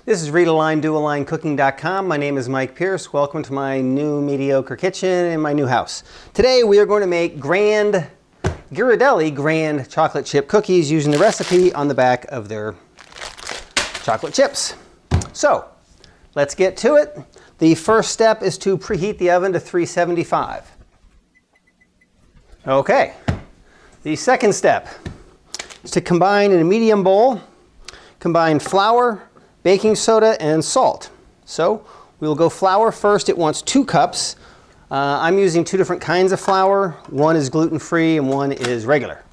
This is readalineddoalinecooking.com. My name is Mike Pierce. Welcome to my new mediocre kitchen in my new house. Today we are going to make Ghirardelli grand chocolate chip cookies using the recipe on the back of their chocolate chips. So let's get to it. The first step is to preheat the oven to 375. Okay. The second step is to combine in a medium bowl, combine flour, baking soda, and salt. So we will go flour first. It wants 2 cups. I'm using 2 different kinds of flour. One is gluten-free and one is regular.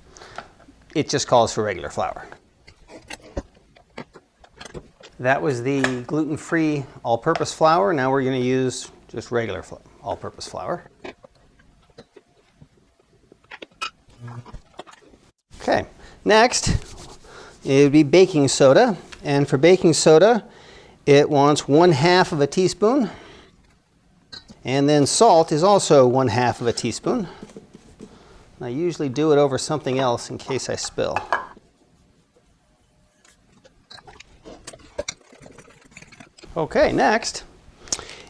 It just calls for regular flour. That was the gluten-free all-purpose flour. Now we're going to use just regular all-purpose flour. Okay, next it would be baking soda. And for baking soda, it wants 1/2 of a teaspoon. And then salt is also 1/2 of a teaspoon. I usually do it over something else in case I spill. Okay, next,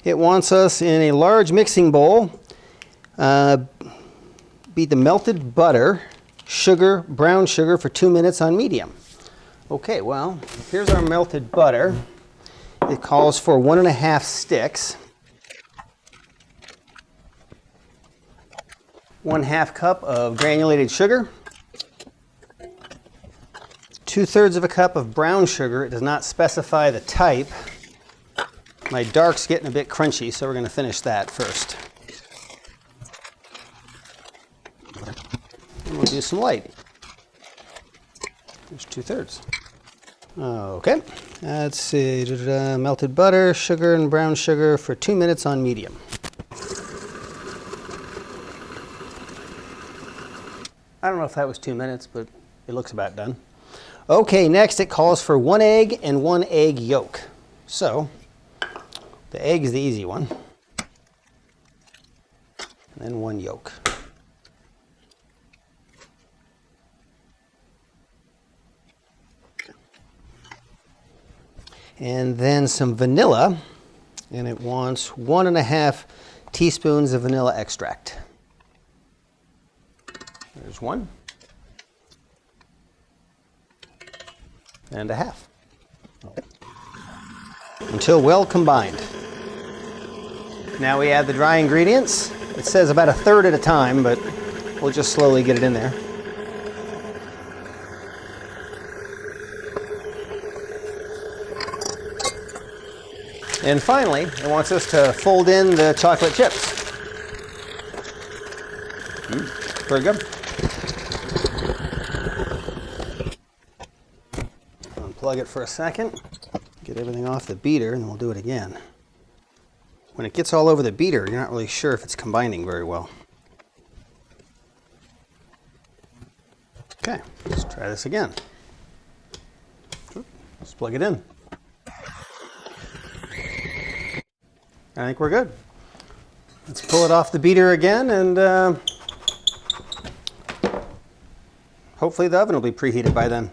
it wants us in a large mixing bowl, beat the melted butter, sugar, brown sugar for 2 minutes on medium. Okay, well, here's our melted butter. It calls for 1½ sticks. 1/2 cup of granulated sugar. 2/3 of a cup of brown sugar. It does not specify the type. My dark's getting a bit crunchy, so we're going to finish that first. And we'll do some light. There's 2/3. Okay, let's see, melted butter, sugar, and brown sugar for 2 minutes on medium. I don't know if that was 2 minutes, but it looks about done. Okay, next it calls for 1 egg and 1 egg yolk. So, the egg is the easy one. And then 1 yolk. And then some vanilla, and it wants 1½ teaspoons of vanilla extract. There's 1. And 1/2. Until well combined. Now we add the dry ingredients. It says about 1/3 at a time, but we'll just slowly get it in there. And finally, it wants us to fold in the chocolate chips. Very good. Unplug it for a second. Get everything off the beater, and then we'll do it again. When it gets all over the beater, you're not really sure if it's combining very well. Okay, let's try this again. Let's plug it in. I think we're good. Let's pull it off the beater again, and hopefully the oven will be preheated by then.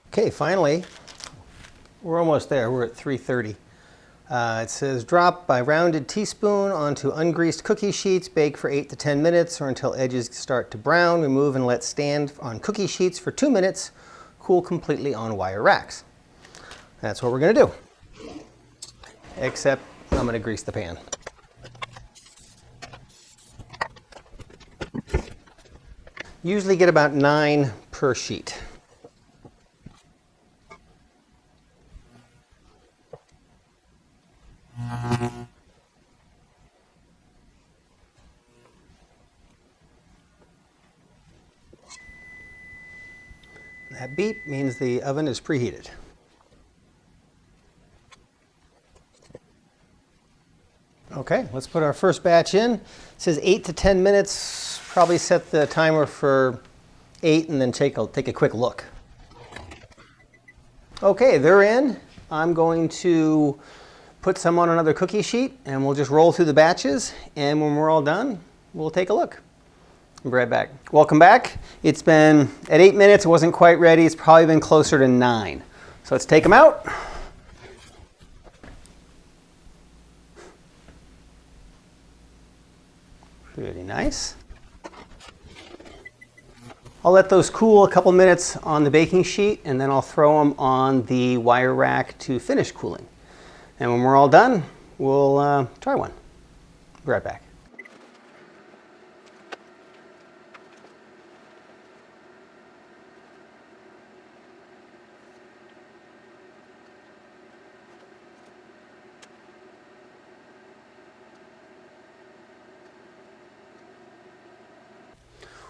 Okay, finally, we're almost there. We're at 330. It says drop by rounded teaspoon onto ungreased cookie sheets, bake for 8 to 10 minutes or until edges start to brown. Remove and let stand on cookie sheets for 2 minutes. Cool completely on wire racks. That's what we're going to do. Except I'm going to grease the pan. Usually get about 9 per sheet. That beep means the oven is preheated. Okay, let's put our first batch in. It says 8 to 10 minutes. Probably set the timer for 8 and then take a quick look. Okay, they're in. I'm going to put some on another cookie sheet and we'll just roll through the batches, and when we're all done, we'll take a look. I'll be right back. Welcome back. It's been at 8 minutes. It wasn't quite ready. It's probably been closer to 9. So let's take them out. Pretty nice. I'll let those cool a couple minutes on the baking sheet, and then I'll throw them on the wire rack to finish cooling. And when we're all done, we'll try one. Be right back.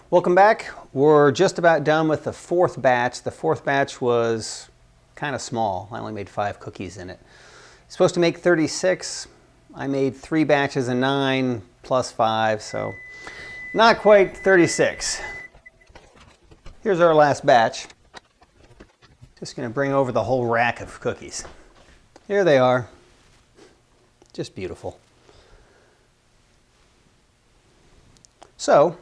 Welcome back. We're just about done with the fourth batch. The fourth batch was kind of small. I only made 5 cookies in it. It's supposed to make 36. I made 3 batches of 9 plus 5, so not quite 36. Here's our last batch. Just going to bring over the whole rack of cookies. Here they are. Just beautiful. So,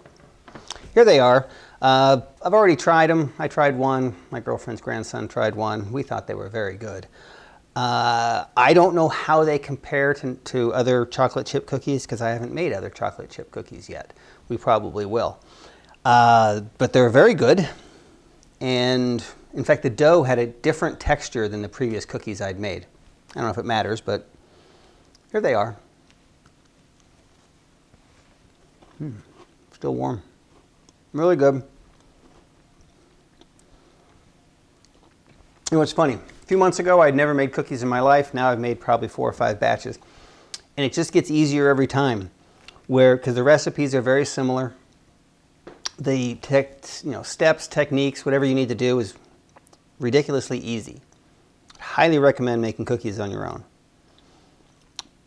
here they are. I've already tried them. I tried one. My girlfriend's grandson tried one. We thought they were very good. I don't know how they compare to other chocolate chip cookies because I haven't made other chocolate chip cookies yet. We probably will. But they're very good. And in fact, the dough had a different texture than the previous cookies I'd made. I don't know if it matters, but here they are. Still warm. Really good. You know what's funny? A few months ago, I'd never made cookies in my life. Now I've made probably 4 or 5 batches. And it just gets easier every time, because the recipes are very similar. The steps, techniques, whatever you need to do is ridiculously easy. Highly recommend making cookies on your own.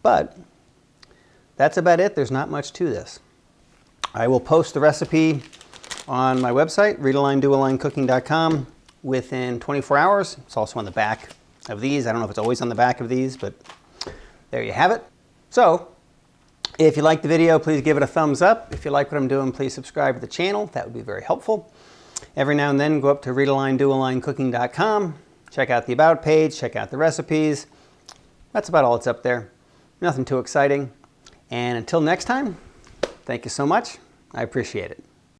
But that's about it. There's not much to this. I will post the recipe on my website, readaligndoaligncooking.com, within 24 hours. It's also on the back of these. I don't know if it's always on the back of these, but there you have it. So, if you like the video, please give it a thumbs up. If you like what I'm doing, please subscribe to the channel. That would be very helpful. Every now and then, go up to readaligndoaligncooking.com, check out the About page, check out the recipes. That's about all that's up there. Nothing too exciting. And until next time, thank you so much. I appreciate it.